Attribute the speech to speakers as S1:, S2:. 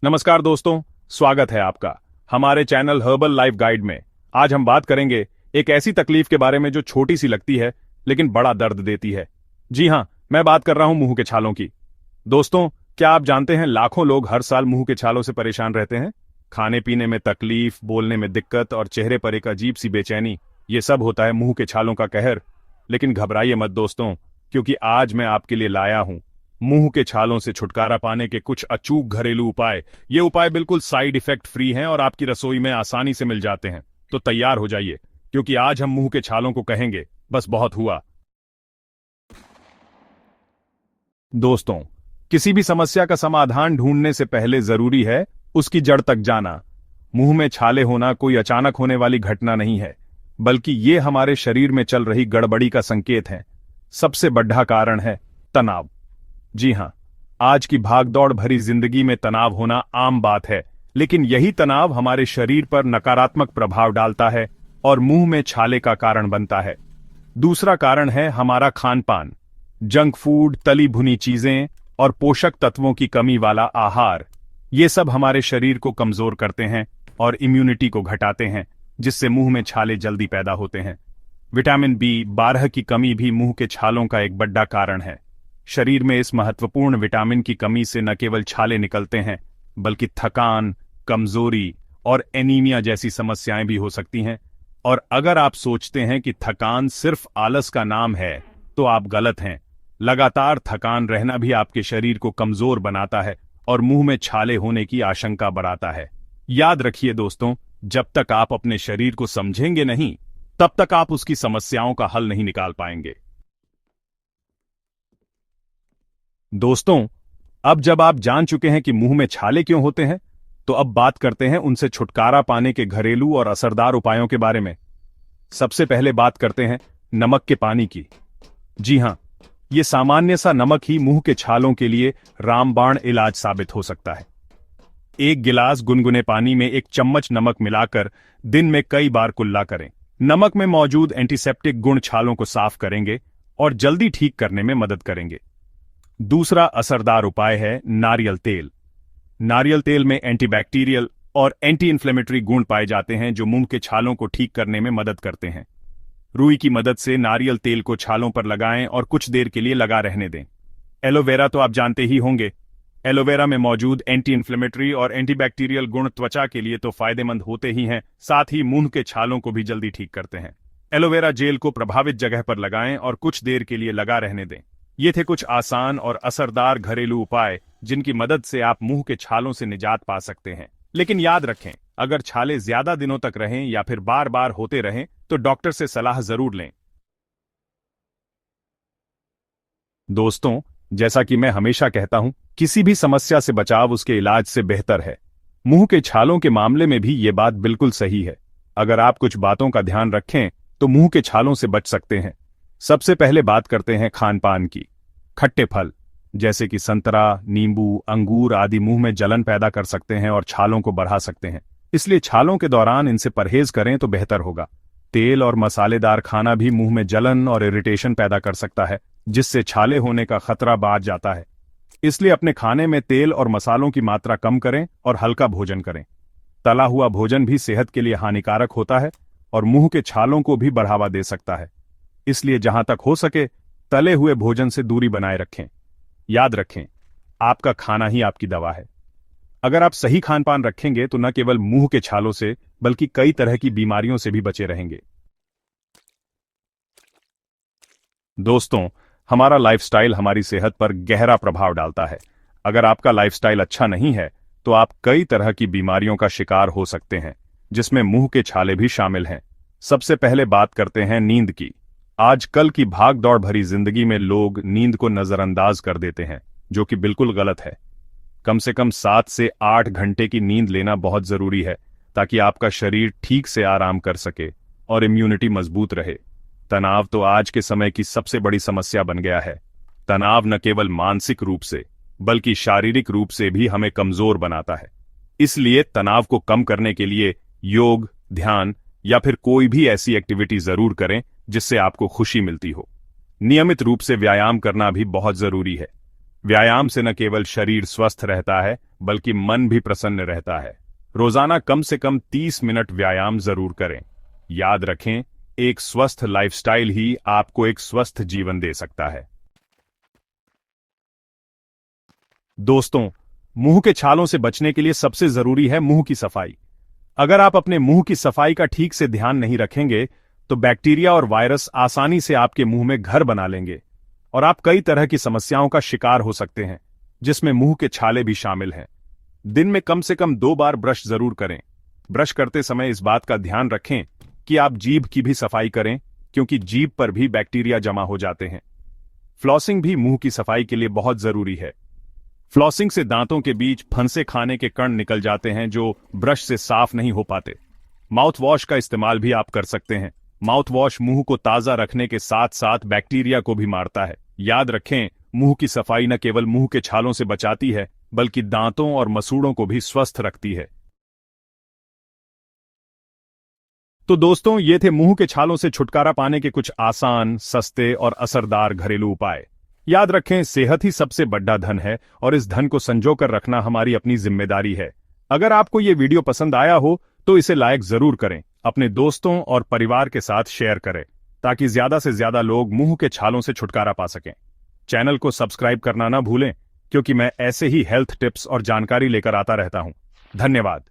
S1: नमस्कार दोस्तों, स्वागत है आपका हमारे चैनल हर्बल लाइफ गाइड में। आज हम बात करेंगे एक ऐसी तकलीफ के बारे में जो छोटी सी लगती है लेकिन बड़ा दर्द देती है। जी हाँ, मैं बात कर रहा हूं मुंह के छालों की। दोस्तों, क्या आप जानते हैं लाखों लोग हर साल मुंह के छालों से परेशान रहते हैं। खाने पीने में तकलीफ, बोलने में दिक्कत और चेहरे पर एक अजीब सी बेचैनी, ये सब होता है मुंह के छालों का कहर। लेकिन घबराइए मत दोस्तों, क्योंकि आज मैं आपके लिए लाया हूं मुंह के छालों से छुटकारा पाने के कुछ अचूक घरेलू उपाय। ये उपाय बिल्कुल साइड इफेक्ट फ्री हैं और आपकी रसोई में आसानी से मिल जाते हैं। तो तैयार हो जाइए, क्योंकि आज हम मुंह के छालों को कहेंगे बस बहुत हुआ। दोस्तों, किसी भी समस्या का समाधान ढूंढने से पहले जरूरी है उसकी जड़ तक जाना। मुंह में छाले होना कोई अचानक होने वाली घटना नहीं है, बल्कि ये हमारे शरीर में चल रही गड़बड़ी का संकेत है। सबसे बड़ा कारण है तनाव। जी हां, आज की भागदौड़ भरी जिंदगी में तनाव होना आम बात है, लेकिन यही तनाव हमारे शरीर पर नकारात्मक प्रभाव डालता है और मुंह में छाले का कारण बनता है। दूसरा कारण है हमारा खान-पान। जंक फूड, तली भुनी चीजें और पोषक तत्वों की कमी वाला आहार, ये सब हमारे शरीर को कमजोर करते हैं और इम्यूनिटी को घटाते हैं, जिससे मुंह में छाले जल्दी पैदा होते हैं। विटामिन B12 की कमी भी मुंह के छालों का एक बड़ा कारण है। शरीर में इस महत्वपूर्ण विटामिन की कमी से न केवल छाले निकलते हैं, बल्कि थकान, कमजोरी और एनीमिया जैसी समस्याएं भी हो सकती हैं। और अगर आप सोचते हैं कि थकान सिर्फ आलस का नाम है, तो आप गलत हैं। लगातार थकान रहना भी आपके शरीर को कमजोर बनाता है और मुंह में छाले होने की आशंका बढ़ाता है। याद रखिए दोस्तों, जब तक आप अपने शरीर को समझेंगे नहीं, तब तक आप उसकी समस्याओं का हल नहीं निकाल पाएंगे। दोस्तों, अब जब आप जान चुके हैं कि मुंह में छाले क्यों होते हैं, तो अब बात करते हैं उनसे छुटकारा पाने के घरेलू और असरदार उपायों के बारे में। सबसे पहले बात करते हैं नमक के पानी की। जी हां, यह सामान्य सा नमक ही मुंह के छालों के लिए रामबाण इलाज साबित हो सकता है। एक गिलास गुनगुने पानी में 1 चम्मच नमक मिलाकर दिन में कई बार कुल्ला करें। नमक में मौजूद एंटीसेप्टिक गुण छालों को साफ करेंगे और जल्दी ठीक करने में मदद करेंगे। दूसरा असरदार उपाय है नारियल तेल। नारियल तेल में एंटीबैक्टीरियल और एंटी इन्फ्लेमेटरी गुण पाए जाते हैं, जो मुंह के छालों को ठीक करने में मदद करते हैं। रुई की मदद से नारियल तेल को छालों पर लगाएं और कुछ देर के लिए लगा रहने दें। एलोवेरा तो आप जानते ही होंगे। एलोवेरा में मौजूद एंटी इन्फ्लेमेटरी और एंटीबैक्टीरियल गुण त्वचा के लिए तो फायदेमंद होते ही हैं, साथ ही मुंह के छालों को भी जल्दी ठीक करते हैं। एलोवेरा जेल को प्रभावित जगह पर लगाएं और कुछ देर के लिए लगा रहने दें। ये थे कुछ आसान और असरदार घरेलू उपाय, जिनकी मदद से आप मुंह के छालों से निजात पा सकते हैं। लेकिन याद रखें, अगर छाले ज्यादा दिनों तक रहें या फिर बार बार होते रहें, तो डॉक्टर से सलाह जरूर लें। दोस्तों, जैसा कि मैं हमेशा कहता हूं, किसी भी समस्या से बचाव उसके इलाज से बेहतर है। मुंह के छालों के मामले में भी ये बात बिल्कुल सही है। अगर आप कुछ बातों का ध्यान रखें, तो मुंह के छालों से बच सकते हैं। सबसे पहले बात करते हैं खान-पान की। खट्टे फल जैसे कि संतरा, नींबू, अंगूर आदि मुंह में जलन पैदा कर सकते हैं और छालों को बढ़ा सकते हैं, इसलिए छालों के दौरान इनसे परहेज करें तो बेहतर होगा। तेल और मसालेदार खाना भी मुंह में जलन और इरिटेशन पैदा कर सकता है, जिससे छाले होने का खतरा बढ़ जाता है। इसलिए अपने खाने में तेल और मसालों की मात्रा कम करें और हल्का भोजन करें। तला हुआ भोजन भी सेहत के लिए हानिकारक होता है और मुंह के छालों को भी बढ़ावा दे सकता है। इसलिए जहां तक हो सके तले हुए भोजन से दूरी बनाए रखें। याद रखें, आपका खाना ही आपकी दवा है। अगर आप सही खान-पान रखेंगे तो न केवल मुंह के छालों से, बल्कि कई तरह की बीमारियों से भी बचे रहेंगे। दोस्तों, हमारा लाइफस्टाइल हमारी सेहत पर गहरा प्रभाव डालता है। अगर आपका लाइफस्टाइल अच्छा नहीं है, तो आप कई तरह की बीमारियों का शिकार हो सकते हैं, जिसमें मुंह के छाले भी शामिल हैं। सबसे पहले बात करते हैं नींद की। आजकल की भाग-दौड़ भरी जिंदगी में लोग नींद को नजरअंदाज कर देते हैं, जो कि बिल्कुल गलत है। कम से कम 7 से 8 घंटे की नींद लेना बहुत जरूरी है, ताकि आपका शरीर ठीक से आराम कर सके और इम्यूनिटी मजबूत रहे। तनाव तो आज के समय की सबसे बड़ी समस्या बन गया है। तनाव न केवल मानसिक रूप से, बल्कि शारीरिक रूप से भी हमें कमजोर बनाता है। इसलिए तनाव को कम करने के लिए योग, ध्यान या फिर कोई भी ऐसी एक्टिविटी जरूर करें जिससे आपको खुशी मिलती हो। नियमित रूप से व्यायाम करना भी बहुत जरूरी है। व्यायाम से न केवल शरीर स्वस्थ रहता है बल्कि मन भी प्रसन्न रहता है। रोजाना कम से कम 30 मिनट व्यायाम जरूर करें। याद रखें, एक स्वस्थ लाइफस्टाइल ही आपको एक स्वस्थ जीवन दे सकता है। दोस्तों, मुंह के छालों से बचने के लिए सबसे जरूरी है मुंह की सफाई। अगर आप अपने मुंह की सफाई का ठीक से ध्यान नहीं रखेंगे तो बैक्टीरिया और वायरस आसानी से आपके मुंह में घर बना लेंगे और आप कई तरह की समस्याओं का शिकार हो सकते हैं, जिसमें मुंह के छाले भी शामिल हैं। दिन में कम से कम 2 बार ब्रश जरूर करें। ब्रश करते समय इस बात का ध्यान रखें कि आप जीभ की भी सफाई करें, क्योंकि जीभ पर भी बैक्टीरिया जमा हो जाते हैं। फ्लॉसिंग भी मुंह की सफाई के लिए बहुत जरूरी है। फ्लॉसिंग से दांतों के बीच फंसे खाने के कण निकल जाते हैं जो ब्रश से साफ नहीं हो पाते। माउथ वॉश का इस्तेमाल भी आप कर सकते हैं। माउथ वॉश मुंह को ताजा रखने के साथ साथ बैक्टीरिया को भी मारता है। याद रखें, मुंह की सफाई न केवल मुंह के छालों से बचाती है बल्कि दांतों और मसूड़ों को भी स्वस्थ रखती है। तो दोस्तों, ये थे मुंह के छालों से छुटकारा पाने के कुछ आसान, सस्ते और असरदार घरेलू उपाय। याद रखें, सेहत ही सबसे बड़ा धन है और इस धन को संजो कर रखना हमारी अपनी जिम्मेदारी है। अगर आपको ये वीडियो पसंद आया हो तो इसे लाइक जरूर करें, अपने दोस्तों और परिवार के साथ शेयर करें ताकि ज्यादा से ज्यादा लोग मुंह के छालों से छुटकारा पा सकें। चैनल को सब्सक्राइब करना ना भूलें, क्योंकि मैं ऐसे ही हेल्थ टिप्स और जानकारी लेकर आता रहता हूं। धन्यवाद।